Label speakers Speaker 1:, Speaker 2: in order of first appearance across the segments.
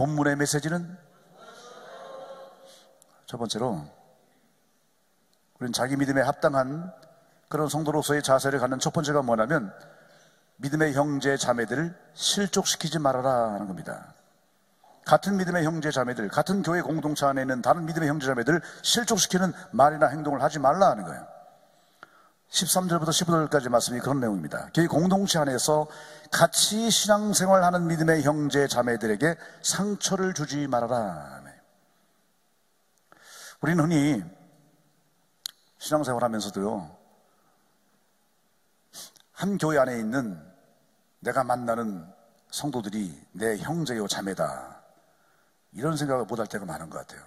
Speaker 1: 본문의 메시지는 첫 번째로 우리는 자기 믿음에 합당한 그런 성도로서의 자세를 갖는 첫 번째가 뭐냐면 믿음의 형제 자매들을 실족시키지 말아라 하는 겁니다. 같은 믿음의 형제 자매들, 같은 교회 공동체 안에 있는 다른 믿음의 형제 자매들을 실족시키는 말이나 행동을 하지 말라 하는 거예요. 13절부터 15절까지 말씀이 그런 내용입니다. 교회 공동체 안에서 같이 신앙생활하는 믿음의 형제 자매들에게 상처를 주지 말아라. 우리는 흔히 신앙생활하면서도요, 한 교회 안에 있는 내가 만나는 성도들이 내 형제요 자매다, 이런 생각을 못할 때가 많은 것 같아요.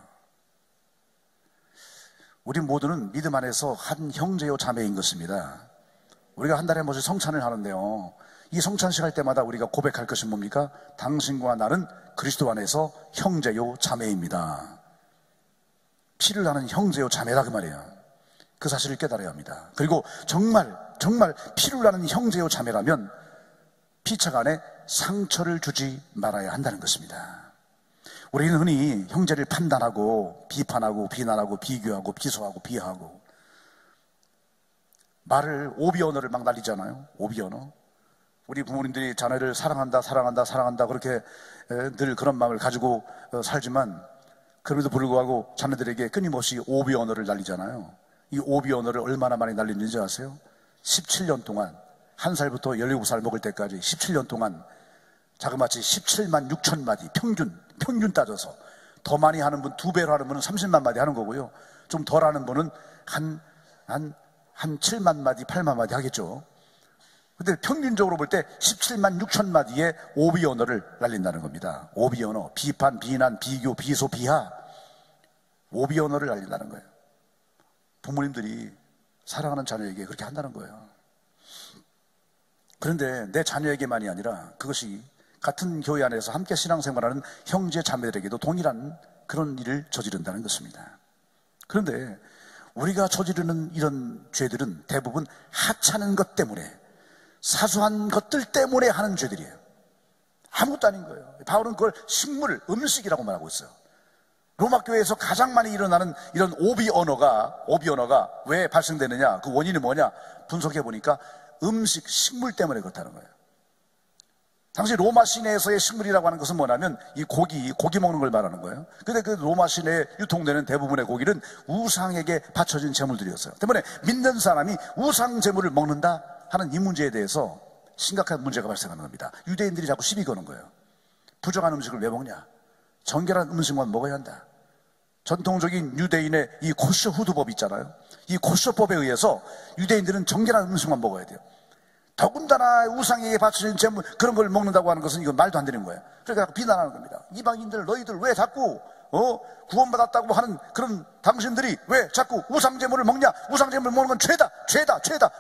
Speaker 1: 우리 모두는 믿음 안에서 한 형제요 자매인 것입니다. 우리가 한 달에 한 번씩 성찬을 하는데요, 이 성찬식 할 때마다 우리가 고백할 것이 뭡니까? 당신과 나는 그리스도 안에서 형제요 자매입니다. 피를 나는 형제요 자매다, 그 말이에요. 그 사실을 깨달아야 합니다. 그리고 정말 피를 나는 형제요 자매라면 피차 간에 상처를 주지 말아야 한다는 것입니다. 우리는 흔히 형제를 판단하고 비판하고 비난하고 비교하고 비소하고 비하하고 말을 오비 언어를 막 날리잖아요. 오비 언어. 우리 부모님들이 자녀를 사랑한다 그렇게 늘 그런 마음을 가지고 살지만 그럼에도 불구하고 자녀들에게 끊임없이 오비 언어를 날리잖아요. 이 오비 언어를 얼마나 많이 날리는지 아세요? 17년 동안, 1살부터 17살 먹을 때까지 17년 동안 자그마치 17만 6천 마디, 평균 따져서 더 많이 하는 분, 2배로 하는 분은 30만 마디 하는 거고요. 좀 덜 하는 분은 한 7만 마디, 8만 마디 하겠죠. 근데 평균적으로 볼 때 17만 6천 마디의 오비 언어를 날린다는 겁니다. 오비 언어, 비판, 비난, 비교, 비소, 비하, 오비 언어를 날린다는 거예요. 부모님들이 사랑하는 자녀에게 그렇게 한다는 거예요. 그런데 내 자녀에게만이 아니라 그것이 같은 교회 안에서 함께 신앙생활하는 형제 자매들에게도 동일한 그런 일을 저지른다는 것입니다. 그런데 우리가 저지르는 이런 죄들은 대부분 하찮은 것 때문에, 사소한 것들 때문에 하는 죄들이에요. 아무것도 아닌 거예요. 바울은 그걸 식물, 음식이라고 말하고 있어요. 로마 교회에서 가장 많이 일어나는 이런 오비 언어가 왜 발생되느냐, 그 원인이 뭐냐 분석해 보니까 음식, 식물 때문에 그렇다는 거예요. 당시 로마 시내에서의 식물이라고 하는 것은 뭐냐면 이 고기 먹는 걸 말하는 거예요. 근데 그 로마 시내에 유통되는 대부분의 고기는 우상에게 바쳐진 제물들이었어요. 때문에 믿는 사람이 우상 제물을 먹는다 하는 이 문제에 대해서 심각한 문제가 발생하는 겁니다. 유대인들이 자꾸 시비 거는 거예요. 부정한 음식을 왜 먹냐? 정결한 음식만 먹어야 한다. 전통적인 유대인의 이 코셔 후두법 있잖아요. 이 코셔법에 의해서 유대인들은 정결한 음식만 먹어야 돼요. 더군다나 우상에게 바쳐진 제물, 그런 걸 먹는다고 하는 것은 이건 말도 안 되는 거예요. 그러니까 비난하는 겁니다. 이방인들, 너희들 왜 자꾸 구원받았다고 하는 그런 당신들이 왜 자꾸 우상제물을 먹냐? 우상제물 먹는 건 죄다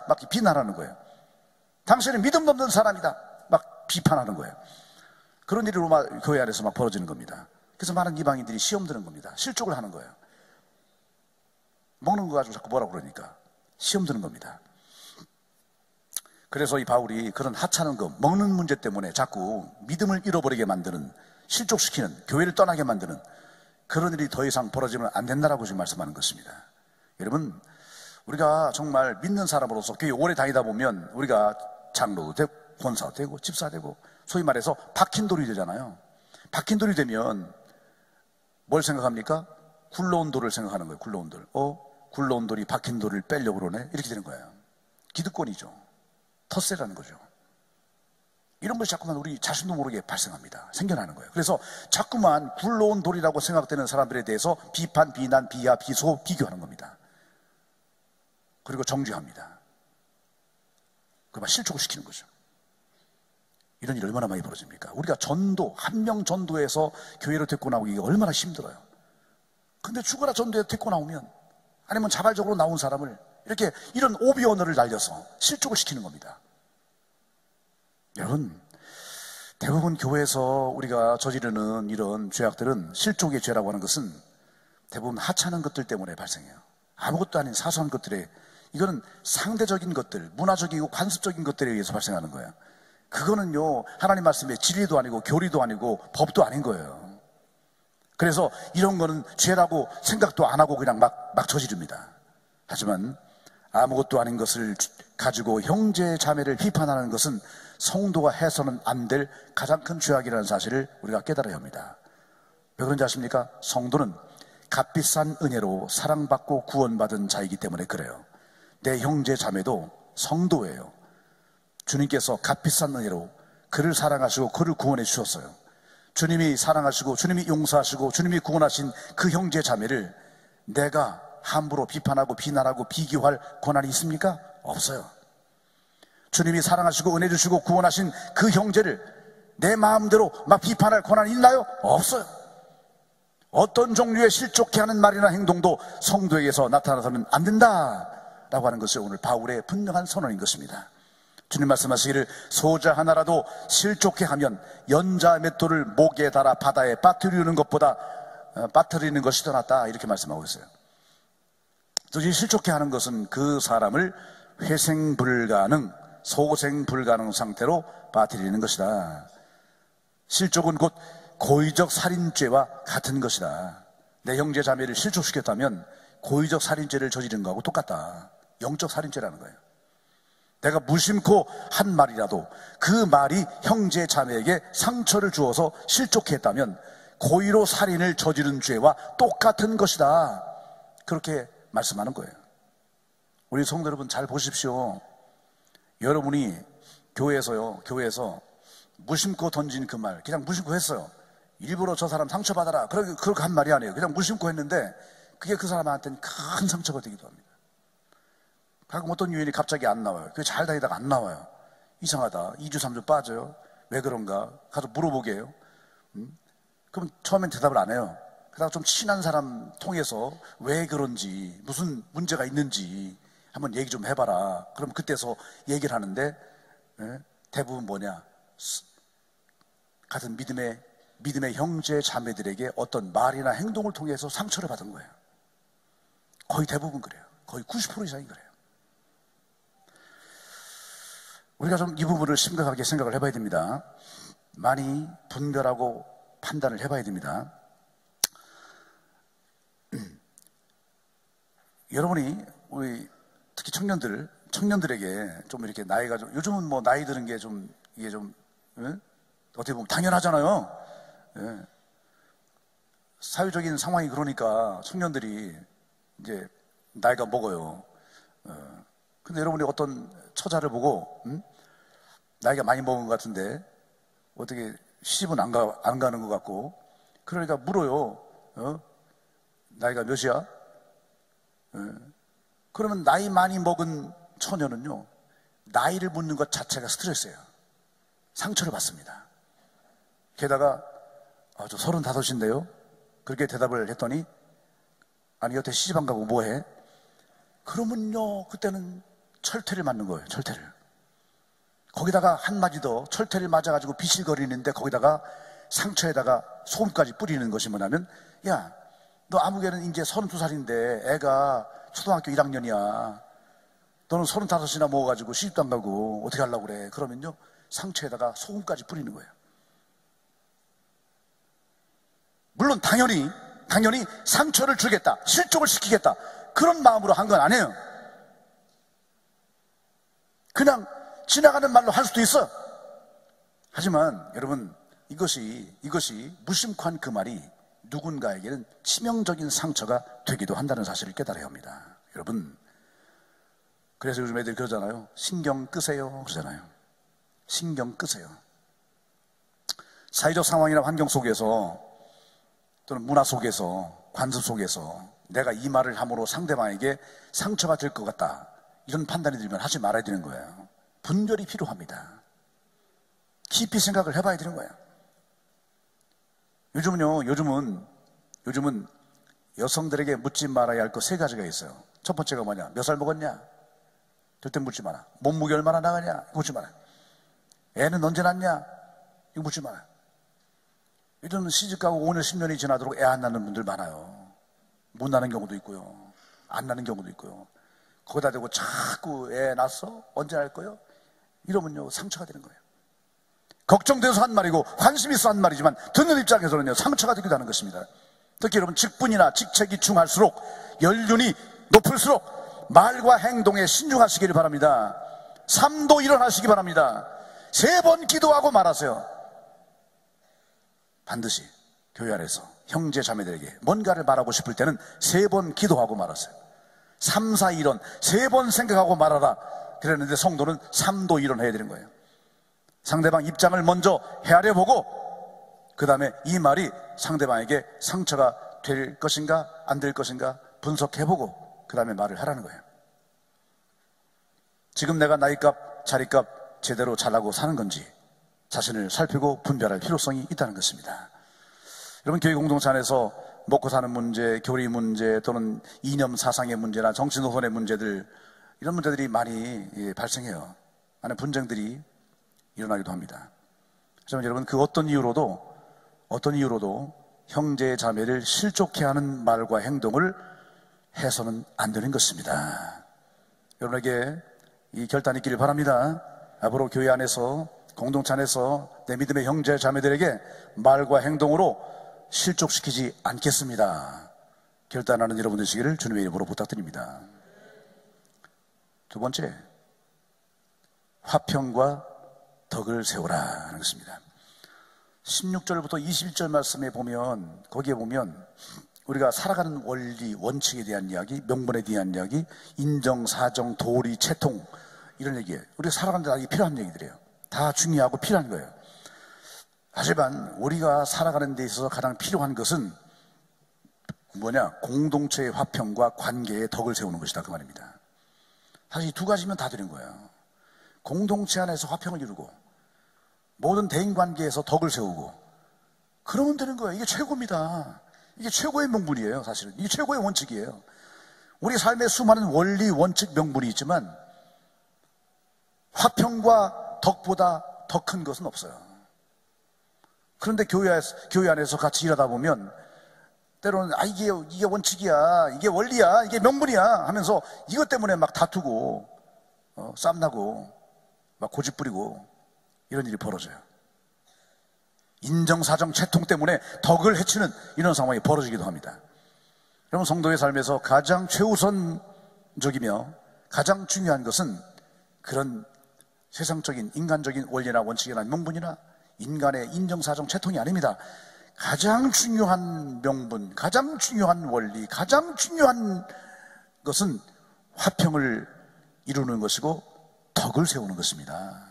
Speaker 1: 막 비난하는 거예요. 당신은 믿음 없는 사람이다 막 비판하는 거예요. 그런 일이 로마 교회 안에서 막 벌어지는 겁니다. 그래서 많은 이방인들이 시험 드는 겁니다. 실족을 하는 거예요. 먹는 거 가지고 자꾸 뭐라고 그러니까 시험 드는 겁니다. 그래서 이 바울이 그런 하찮은 거, 먹는 문제 때문에 자꾸 믿음을 잃어버리게 만드는, 실족시키는, 교회를 떠나게 만드는 그런 일이 더 이상 벌어지면 안 된다라고 지금 말씀하는 것입니다. 여러분, 우리가 정말 믿는 사람으로서 교회 오래 다니다 보면 우리가 장로도 되고 권사도 되고 집사 되고 소위 말해서 박힌 돌이 되잖아요. 박힌 돌이 되면 뭘 생각합니까? 굴러온 돌을 생각하는 거예요. 굴러온 돌. 굴러온 돌이 박힌 돌을 빼려고 그러네? 이렇게 되는 거예요. 기득권이죠. 텃세라는 거죠. 이런 것이 자꾸만 우리 자신도 모르게 발생합니다. 생겨나는 거예요. 그래서 자꾸만 굴러온 돌이라고 생각되는 사람들에 대해서 비판, 비난, 비하, 비소, 비교하는 겁니다. 그리고 정죄합니다. 그만 실족을 시키는 거죠. 이런 일이 얼마나 많이 벌어집니까? 우리가 전도, 한 명 전도해서 교회로 데리고 나오기가 얼마나 힘들어요. 근데 죽어라 전도에 데리고 나오면, 아니면 자발적으로 나온 사람을 이렇게 이런 오비 언어를 날려서 실족을 시키는 겁니다. 여러분, 대부분 교회에서 우리가 저지르는 이런 죄악들은, 실족의 죄라고 하는 것은 대부분 하찮은 것들 때문에 발생해요. 아무것도 아닌 사소한 것들에, 이거는 상대적인 것들, 문화적이고 관습적인 것들에 의해서 발생하는 거예요. 그거는요, 하나님 말씀에 진리도 아니고 교리도 아니고 법도 아닌 거예요. 그래서 이런 거는 죄라고 생각도 안 하고 그냥 막 저지릅니다. 하지만 아무것도 아닌 것을 가지고 형제 자매를 비판하는 것은 성도가 해서는 안 될 가장 큰 죄악이라는 사실을 우리가 깨달아야 합니다. 왜 그런지 아십니까? 성도는 값비싼 은혜로 사랑받고 구원받은 자이기 때문에 그래요. 내 형제 자매도 성도예요. 주님께서 값비싼 은혜로 그를 사랑하시고 그를 구원해 주셨어요. 주님이 사랑하시고 주님이 용서하시고 주님이 구원하신 그 형제 자매를 내가 함부로 비판하고 비난하고 비교할 권한이 있습니까? 없어요. 주님이 사랑하시고 은혜 주시고 구원하신 그 형제를 내 마음대로 막 비판할 권한이 있나요? 없어요. 어떤 종류의 실족해 하는 말이나 행동도 성도에게서 나타나서는 안 된다라고 하는 것이 오늘 바울의 분명한 선언인 것입니다. 주님 말씀하시기를 소자 하나라도 실족해 하면 연자 맷돌을 목에 달아 바다에 빠뜨리는 것보다 빠뜨리는 것이 더 낫다, 이렇게 말씀하고 있어요. 이 실족해 하는 것은 그 사람을 회생 불가능, 소생 불가능 상태로 빠뜨리는 것이다. 실족은 곧 고의적 살인죄와 같은 것이다. 내 형제 자매를 실족시켰다면 고의적 살인죄를 저지른 거하고 똑같다. 영적 살인죄라는 거예요. 내가 무심코 한 말이라도 그 말이 형제 자매에게 상처를 주어서 실족해 했다면 고의로 살인을 저지른 죄와 똑같은 것이다. 그렇게 말씀하는 거예요. 우리 성도 여러분 잘 보십시오. 여러분이 교회에서 무심코 던진 그 말, 그냥 무심코 했어요. 일부러 저 사람 상처받아라, 그렇게 한 말이 아니에요. 그냥 무심코 했는데 그게 그 사람한테는 큰 상처가 되기도 합니다. 가끔 어떤 유인이 갑자기 안 나와요. 그게 잘 다니다가 안 나와요. 이상하다. 2주 3주 빠져요. 왜 그런가? 가서 물어보게 해요. 그럼 처음엔 대답을 안 해요. 그러다가 좀 친한 사람 통해서 왜 그런지, 무슨 문제가 있는지 한번 얘기 좀 해봐라. 그럼 그때서 얘기를 하는데 대부분 뭐냐? 같은 믿음의 형제 자매들에게 어떤 말이나 행동을 통해서 상처를 받은 거예요. 거의 대부분 그래요. 거의 90% 이상이 그래요. 우리가 좀 이 부분을 심각하게 생각을 해봐야 됩니다. 많이 분별하고 판단을 해봐야 됩니다. 여러분이 우리 특히 청년들에게 좀 이렇게 나이가 좀, 요즘은 뭐 나이 드는 게 좀 이게 좀 어떻게 보면 당연하잖아요. 예. 사회적인 상황이 그러니까 청년들이 이제 나이가 먹어요. 근데 여러분이 어떤 처자를 보고 나이가 많이 먹은 것 같은데 어떻게 시집은 안 가는 것 같고, 그러니까 물어요. 나이가 몇이야? 그러면 나이 많이 먹은 처녀는요, 나이를 묻는 것 자체가 스트레스예요. 상처를 받습니다. 게다가 저 35인데요? 그렇게 대답을 했더니 아니 여태 시집 안 가고 뭐해? 그러면요 그때는 철퇴를 맞는 거예요. 철퇴를. 거기다가 한마디 더 철퇴를 맞아가지고 비실거리는데 거기다가 상처에다가 소금까지 뿌리는 것이 뭐냐면, 야, 너 아무개는 이제 32살인데 애가 초등학교 1학년이야. 너는 35이나 먹어가지고 시집도 안 가고 어떻게 하려고 그래? 그러면요 상처에다가 소금까지 뿌리는 거예요. 물론 당연히 상처를 주겠다, 실족을 시키겠다, 그런 마음으로 한 건 아니에요. 그냥 지나가는 말로 할 수도 있어요. 하지만 여러분, 이것이 무심코 한 그 말이 누군가에게는 치명적인 상처가 되기도 한다는 사실을 깨달아야 합니다. 여러분, 그래서 요즘 애들이 그러잖아요. 신경 끄세요 그러잖아요. 신경 끄세요. 사회적 상황이나 환경 속에서 또는 문화 속에서, 관습 속에서 내가 이 말을 함으로 상대방에게 상처가 될 것 같다, 이런 판단이 들면 하지 말아야 되는 거예요. 분별이 필요합니다. 깊이 생각을 해봐야 되는 거예요. 요즘은 여성들에게 묻지 말아야 할 것 3가지가 있어요. 첫 번째가 뭐냐? 몇 살 먹었냐? 절대 묻지 마라. 몸무게 얼마나 나가냐? 이거 묻지 마라. 애는 언제 낳냐? 이거 묻지 마라. 요즘 시집가고 5년 10년이 지나도록 애 안 낳는 분들 많아요. 못 낳는 경우도 있고요, 안 낳는 경우도 있고요. 거기다 대고 자꾸 애 낳았어? 언제 낳을 거요? 이러면요 상처가 되는 거예요. 걱정돼서 한 말이고 관심 있어 한 말이지만 듣는 입장에서는요 상처가 되기도 하는 것입니다. 특히 여러분 직분이나 직책이 중할수록, 연륜이 높을수록 말과 행동에 신중하시기를 바랍니다. 삶도 일어나시기 바랍니다. 3번 기도하고 말하세요. 반드시 교회 안에서 형제 자매들에게 뭔가를 말하고 싶을 때는 3번 기도하고 말하세요. 3, 4, 1원 3번 생각하고 말하라 그랬는데 성도는 3도 1원 해야 되는 거예요. 상대방 입장을 먼저 헤아려 보고 그 다음에 이 말이 상대방에게 상처가 될 것인가 안 될 것인가 분석해보고 그 다음에 말을 하라는 거예요. 지금 내가 나이값 자리값 제대로 잘하고 사는 건지 자신을 살피고 분별할 필요성이 있다는 것입니다. 여러분, 교회 공동체 안에서 먹고 사는 문제, 교리 문제 또는 이념 사상의 문제나 정치 노선의 문제들, 이런 문제들이 많이 발생해요. 많은 분쟁들이 일어나기도 합니다. 하지만 여러분, 그 어떤 이유로도 형제 자매를 실족해 하는 말과 행동을 해서는 안 되는 것입니다. 여러분에게 이 결단이 있기를 바랍니다. 앞으로 교회 안에서, 공동체 안에서 내 믿음의 형제 자매들에게 말과 행동으로 실족시키지 않겠습니다. 결단하는 여러분 되시기를 주님의 이름으로 부탁드립니다. 두 번째, 화평과 덕을 세우라 하는 것입니다. 16절부터 21절 말씀에 보면, 거기에 보면 우리가 살아가는 원리, 원칙에 대한 이야기, 명분에 대한 이야기, 인정, 사정, 도리, 채통, 이런 얘기예요. 우리가 살아가는 데 다 필요한 얘기들이에요. 다 중요하고 필요한 거예요. 하지만 우리가 살아가는 데 있어서 가장 필요한 것은 뭐냐? 공동체의 화평과 관계의 덕을 세우는 것이다, 그 말입니다. 사실 이 두 가지면 다 되는 거예요. 공동체 안에서 화평을 이루고 모든 대인관계에서 덕을 세우고 그러면 되는 거예요. 이게 최고입니다. 이게 최고의 명분이에요. 사실은 이게 최고의 원칙이에요. 우리 삶에 수많은 원리, 원칙, 명분이 있지만 화평과 덕보다 더 큰 것은 없어요. 그런데 교회 안에서 같이 일하다 보면 때로는 이게 원칙이야, 이게 원리야, 이게 명분이야 하면서 이것 때문에 막 다투고 쌈나고 막 고집 부리고 이런 일이 벌어져요. 인정사정 채통 때문에 덕을 해치는 이런 상황이 벌어지기도 합니다. 여러분, 성도의 삶에서 가장 최우선적이며 가장 중요한 것은 그런 세상적인 인간적인 원리나 원칙이나 명분이나 인간의 인정사정 채통이 아닙니다. 가장 중요한 명분, 가장 중요한 원리, 가장 중요한 것은 화평을 이루는 것이고 덕을 세우는 것입니다.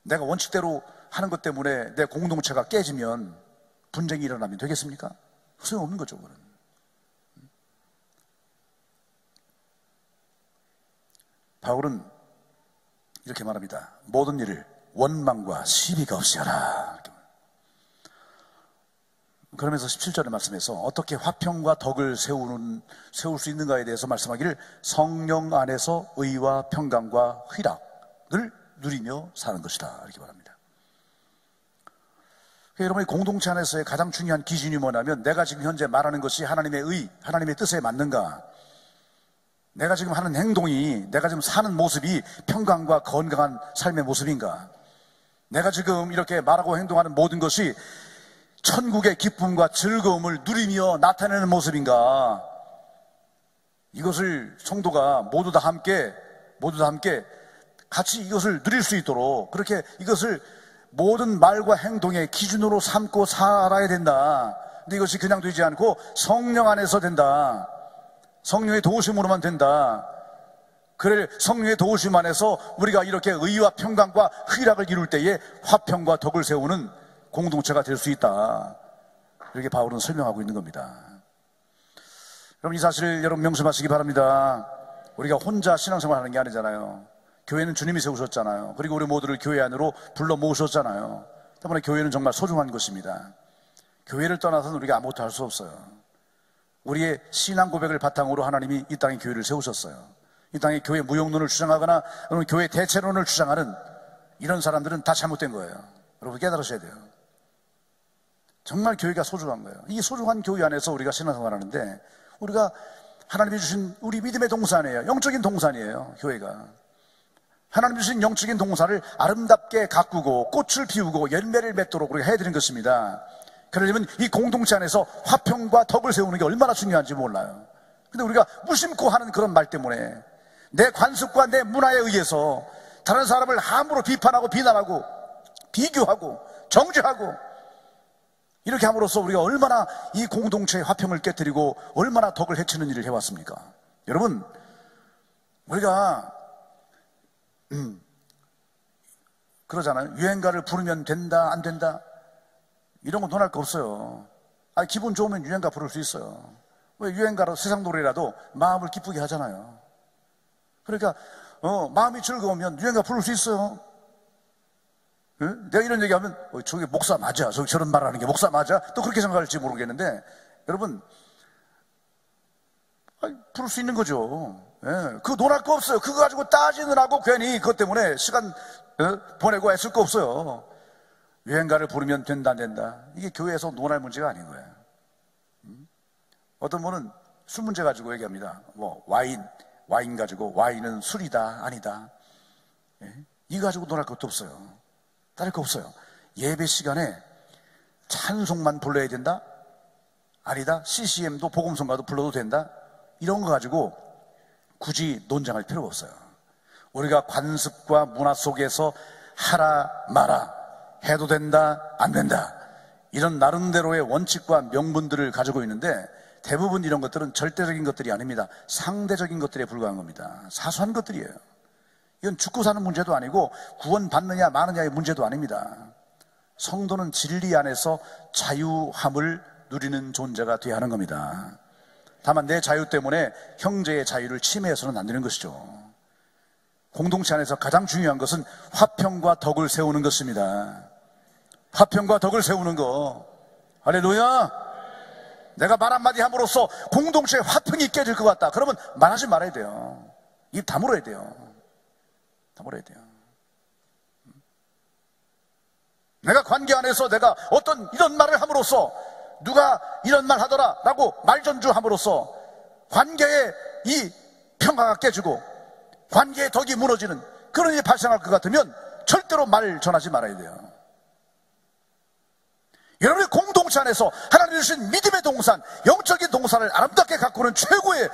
Speaker 1: 내가 원칙대로 하는 것 때문에 내 공동체가 깨지면, 분쟁이 일어나면 되겠습니까? 소용없는 거죠, 그건. 바울은 이렇게 말합니다. 모든 일을 원망과 시비가 없이 하라. 그러면서 17절의 말씀에서 어떻게 화평과 덕을 세울 수 있는가에 대해서 말씀하기를 성령 안에서 의와 평강과 희락을 누리며 사는 것이다, 이렇게 말합니다. 여러분의 공동체 안에서의 가장 중요한 기준이 뭐냐면, 내가 지금 현재 말하는 것이 하나님의 의, 하나님의 뜻에 맞는가? 내가 지금 하는 행동이, 내가 지금 사는 모습이 평강과 건강한 삶의 모습인가? 내가 지금 이렇게 말하고 행동하는 모든 것이 천국의 기쁨과 즐거움을 누리며 나타내는 모습인가? 이것을 성도가 모두 다 함께 같이 이것을 누릴 수 있도록, 그렇게 이것을 모든 말과 행동의 기준으로 삼고 살아야 된다. 근데 이것이 그냥 되지 않고 성령 안에서 된다. 성령의 도우심으로만 된다. 그래, 성령의 도우심 안에서 우리가 이렇게 의와 평강과 희락을 이룰 때에 화평과 덕을 세우는 공동체가 될 수 있다. 이렇게 바울은 설명하고 있는 겁니다. 여러분, 이 사실을 여러분 명심하시기 바랍니다. 우리가 혼자 신앙생활 하는 게 아니잖아요. 교회는 주님이 세우셨잖아요. 그리고 우리 모두를 교회 안으로 불러 모으셨잖아요. 때문에 교회는 정말 소중한 것입니다. 교회를 떠나서는 우리가 아무것도 할 수 없어요. 우리의 신앙 고백을 바탕으로 하나님이 이 땅에 교회를 세우셨어요. 이 땅에 교회 무용론을 주장하거나 교회 대체론을 주장하는 이런 사람들은 다 잘못된 거예요. 여러분, 깨달으셔야 돼요. 정말 교회가 소중한 거예요. 이 소중한 교회 안에서 우리가 신앙생활하는데, 우리가 하나님이 주신 우리 믿음의 동산이에요. 영적인 동산이에요, 교회가. 하나님이 주신 영적인 동산을 아름답게 가꾸고 꽃을 피우고 열매를 맺도록 우리가 해야 되는 것입니다. 그러려면 이 공동체 안에서 화평과 덕을 세우는 게 얼마나 중요한지 몰라요. 근데 우리가 무심코 하는 그런 말 때문에 내 관습과 내 문화에 의해서 다른 사람을 함부로 비판하고 비난하고 비교하고 정죄하고 이렇게 함으로써 우리가 얼마나 이 공동체의 화평을 깨뜨리고 얼마나 덕을 해치는 일을 해왔습니까? 여러분, 우리가 그러잖아요. 유행가를 부르면 된다 안 된다 이런 거 논할 거 없어요. 기분 좋으면 유행가 부를 수 있어요. 왜 유행가로 세상 노래라도 마음을 기쁘게 하잖아요. 그러니까 마음이 즐거우면 유행가 부를 수 있어요. 응? 내가 이런 얘기하면 저게 목사 맞아? 저런 말하는 게 목사 맞아? 또 그렇게 생각할지 모르겠는데 여러분 부를 수 있는 거죠. 예, 그거 논할 거 없어요. 그거 가지고 따지느라고 괜히 그것 때문에 시간 보내고 애쓸 거 없어요. 유행가를 부르면 된다 안 된다 이게 교회에서 논할 문제가 아닌 거예요. 어떤 분은 술 문제 가지고 얘기합니다. 와인 가지고 와인은 술이다 아니다. 예? 이거 가지고 논할 것도 없어요. 다를 거 없어요. 예배 시간에 찬송만 불러야 된다? 아니다. CCM도 복음성가도 불러도 된다? 이런 거 가지고 굳이 논쟁할 필요가 없어요. 우리가 관습과 문화 속에서 하라 마라 해도 된다 안 된다 이런 나름대로의 원칙과 명분들을 가지고 있는데 대부분 이런 것들은 절대적인 것들이 아닙니다. 상대적인 것들에 불과한 겁니다. 사소한 것들이에요. 이건 죽고 사는 문제도 아니고 구원 받느냐 마느냐의 문제도 아닙니다. 성도는 진리 안에서 자유함을 누리는 존재가 되어야 하는 겁니다. 다만 내 자유 때문에 형제의 자유를 침해해서는 안 되는 것이죠. 공동체 안에서 가장 중요한 것은 화평과 덕을 세우는 것입니다. 화평과 덕을 세우는 거. 할렐루야. 내가 말 한마디 함으로써 공동체의 화평이 깨질 것 같다 그러면 말하지 말아야 돼요. 입 다물어야 돼요. 다물어야 돼요. 내가 관계 안에서 내가 어떤 이런 말을 함으로써 누가 이런 말 하더라 라고 말전주함으로써 관계의 이 평화가 깨지고 관계의 덕이 무너지는 그런 일이 발생할 것 같으면 절대로 말 전하지 말아야 돼요. 여러분의 공동체 안에서 하나님 주신 믿음의 동산, 영적인 동산을 아름답게 가꾸는 최고의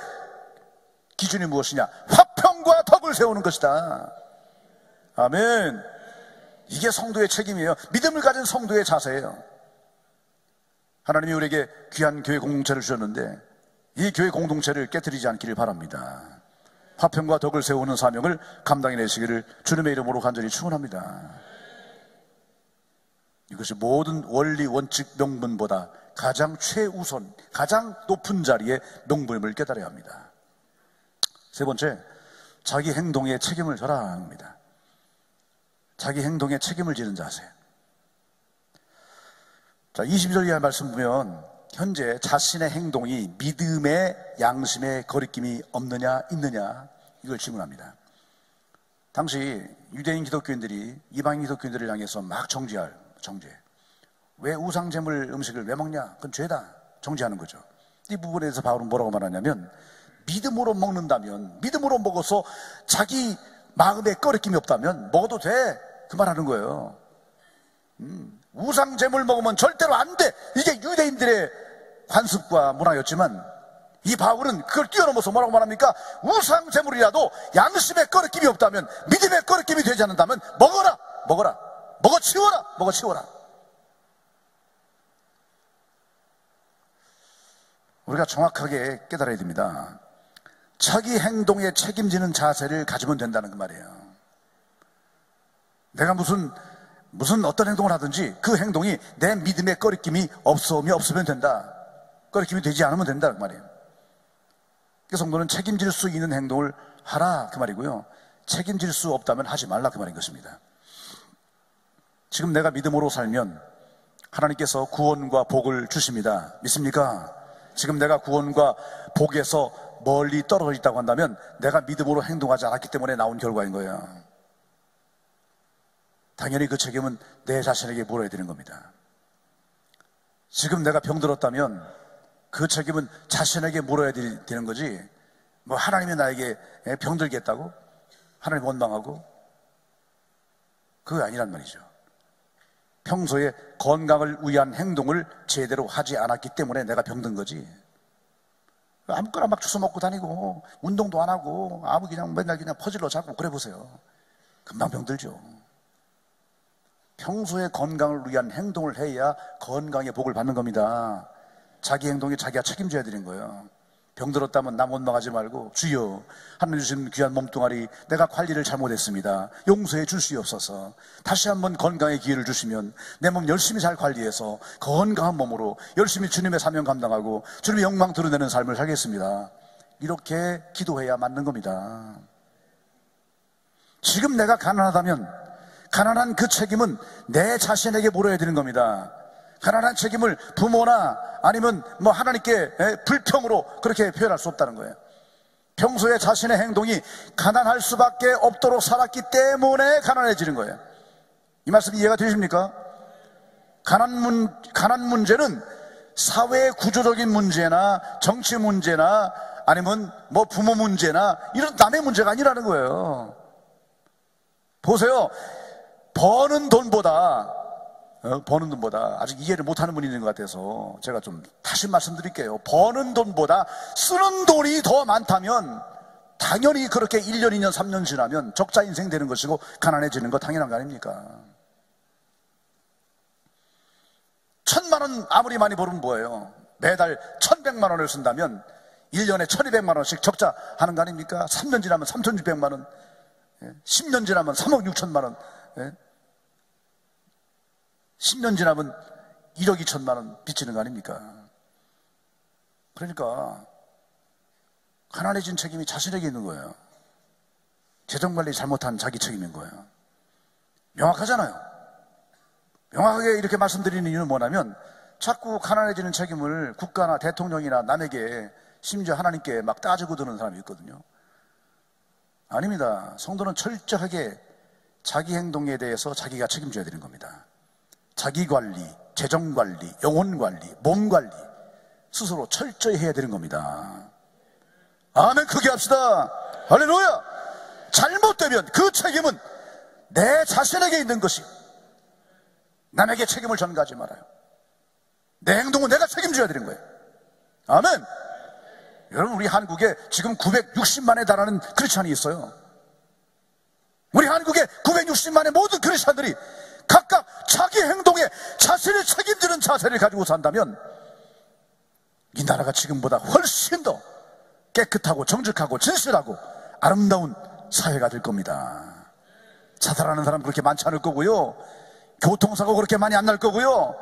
Speaker 1: 기준이 무엇이냐? 화평과 덕을 세우는 것이다. 아멘. 이게 성도의 책임이에요. 믿음을 가진 성도의 자세예요. 하나님이 우리에게 귀한 교회 공동체를 주셨는데 이 교회 공동체를 깨뜨리지 않기를 바랍니다. 화평과 덕을 세우는 사명을 감당해내시기를 주님의 이름으로 간절히 축원합니다. 이것이 모든 원리 원칙 명분보다 가장 최우선, 가장 높은 자리의 명분임을 깨달아야 합니다. 세 번째, 자기 행동에 책임을 져라 합니다. 자기 행동에 책임을 지는 자세. 자, 22절 이하 말씀 보면 현재 자신의 행동이 믿음의 양심의 거리낌이 없느냐 있느냐 이걸 질문합니다. 당시 유대인 기독교인들이 이방인 기독교인들을 향해서 막 정죄. 왜 우상제물 음식을 왜 먹냐? 그건 죄다. 정죄하는 거죠. 이 부분에 대해서 바울은 뭐라고 말하냐면 믿음으로 먹는다면, 믿음으로 먹어서 자기 마음에 꺼리낌이 없다면 먹어도 돼. 그 말하는 거예요. 우상제물 먹으면 절대로 안 돼. 이게 유대인들의 관습과 문화였지만 이 바울은 그걸 뛰어넘어서 뭐라고 말합니까? 우상제물이라도 양심에 꺼리낌이 없다면, 믿음에 꺼리낌이 되지 않는다면 먹어라. 먹어치워라. 우리가 정확하게 깨달아야 됩니다. 자기 행동에 책임지는 자세를 가지면 된다는 그 말이에요. 내가 무슨 어떤 행동을 하든지 그 행동이 내 믿음에 꺼리낌이 없으면 된다. 꺼리낌이 되지 않으면 된다 그 말이에요. 그 성도는 책임질 수 있는 행동을 하라 그 말이고요. 책임질 수 없다면 하지 말라 그 말인 것입니다. 지금 내가 믿음으로 살면 하나님께서 구원과 복을 주십니다. 믿습니까? 지금 내가 구원과 복에서 멀리 떨어져 있다고 한다면 내가 믿음으로 행동하지 않았기 때문에 나온 결과인 거예요. 당연히 그 책임은 내 자신에게 물어야 되는 겁니다. 지금 내가 병들었다면 그 책임은 자신에게 물어야 되는 거지, 뭐 하나님이 나에게 병들게 했다고? 하나님 원망하고? 그거 아니란 말이죠. 평소에 건강을 위한 행동을 제대로 하지 않았기 때문에 내가 병든 거지. 아무거나 막 주워 먹고 다니고 운동도 안 하고 아무 그냥 맨날 그냥 퍼질러 자고 그래 보세요. 금방 병들죠. 평소에 건강을 위한 행동을 해야 건강의 복을 받는 겁니다. 자기 행동에 자기가 책임져야 되는 거예요. 병들었다면 남 원망하지 말고, 주여, 하나님 주신 귀한 몸뚱아리 내가 관리를 잘못했습니다. 용서해 주시옵소서. 다시 한번 건강의 기회를 주시면 내 몸 열심히 잘 관리해서 건강한 몸으로 열심히 주님의 사명 감당하고 주님의 영광 드러내는 삶을 살겠습니다. 이렇게 기도해야 맞는 겁니다. 지금 내가 가난하다면 가난한 그 책임은 내 자신에게 물어야 되는 겁니다. 가난한 책임을 부모나 아니면 하나님께 불평으로 그렇게 표현할 수 없다는 거예요. 평소에 자신의 행동이 가난할 수밖에 없도록 살았기 때문에 가난해지는 거예요. 이 말씀 이해가 되십니까? 가난 문제는 사회 구조적인 문제나 정치 문제나 아니면 부모 문제나 이런 남의 문제가 아니라는 거예요. 보세요. 버는 돈보다 아직 이해를 못하는 분이 있는 것 같아서 제가 좀 다시 말씀드릴게요. 버는 돈보다 쓰는 돈이 더 많다면 당연히 그렇게 1년, 2년, 3년 지나면 적자 인생 되는 것이고 가난해지는 거 당연한 거 아닙니까? 1,000만 원 아무리 많이 벌으면 뭐예요? 매달 1,100만 원을 쓴다면 1년에 1,200만 원씩 적자 하는 거 아닙니까? 3년 지나면 3,600만 원, 10년 지나면 3억 6천만 원, 10년 지나면 1억 2천만 원 빚지는 거 아닙니까? 그러니까 가난해진 책임이 자신에게 있는 거예요. 재정관리 잘못한 자기 책임인 거예요. 명확하잖아요. 명확하게 이렇게 말씀드리는 이유는 뭐냐면 자꾸 가난해지는 책임을 국가나 대통령이나 남에게 심지어 하나님께 막 따지고 드는 사람이 있거든요. 아닙니다. 성도는 철저하게 자기 행동에 대해서 자기가 책임져야 되는 겁니다. 자기 관리, 재정 관리, 영혼 관리, 몸 관리 스스로 철저히 해야 되는 겁니다. 아멘. 크게 합시다. 할렐루야. 잘못되면 그 책임은 내 자신에게 있는 것이, 남에게 책임을 전가하지 말아요. 내 행동은 내가 책임져야 되는 거예요. 아멘. 여러분, 우리 한국에 지금 960만에 달하는 크리스찬이 있어요. 우리 한국에 960만의 모든 크리스찬들이 각각 자기 행동에 자신이 책임지는 자세를 가지고 산다면 이 나라가 지금보다 훨씬 더 깨끗하고 정직하고 진실하고 아름다운 사회가 될 겁니다. 자살하는 사람 그렇게 많지 않을 거고요, 교통사고 그렇게 많이 안 날 거고요,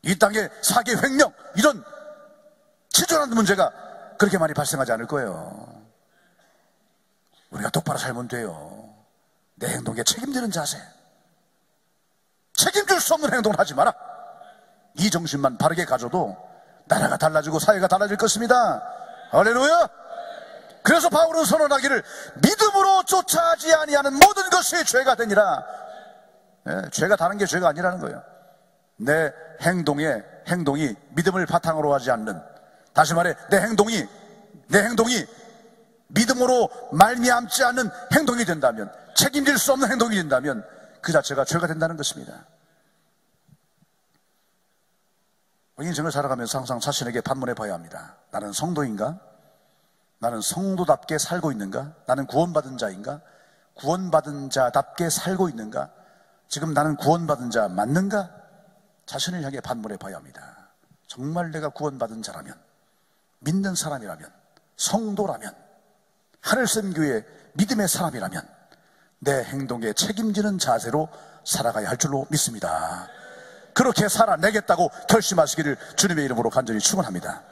Speaker 1: 이 땅에 사기, 횡령 이런 치졸한 문제가 그렇게 많이 발생하지 않을 거예요. 우리가 똑바로 살면 돼요. 내 행동에 책임지는 자세, 책임질 수 없는 행동을 하지 마라. 이 정신만 바르게 가져도 나라가 달라지고 사회가 달라질 것입니다. 할렐루야. 그래서 바울은 선언하기를 믿음으로 쫓아하지 아니하는 모든 것이 죄가 되니라. 죄가 다른 게 죄가 아니라는 거예요. 내 행동이 믿음을 바탕으로 하지 않는, 다시 말해 내 행동이 믿음으로 말미암지 않는 행동이 된다면, 책임질 수 없는 행동이 된다면 그 자체가 죄가 된다는 것입니다. 인생을 살아가면서 항상 자신에게 반문해 봐야 합니다. 나는 성도인가? 나는 성도답게 살고 있는가? 나는 구원받은 자인가? 구원받은 자답게 살고 있는가? 지금 나는 구원받은 자 맞는가? 자신을 향해 반문해 봐야 합니다. 정말 내가 구원받은 자라면, 믿는 사람이라면, 성도라면, 하늘샘교회 믿음의 사람이라면 내 행동에 책임지는 자세로 살아가야 할 줄로 믿습니다. 그렇게 살아내겠다고 결심하시기를 주님의 이름으로 간절히 축원합니다.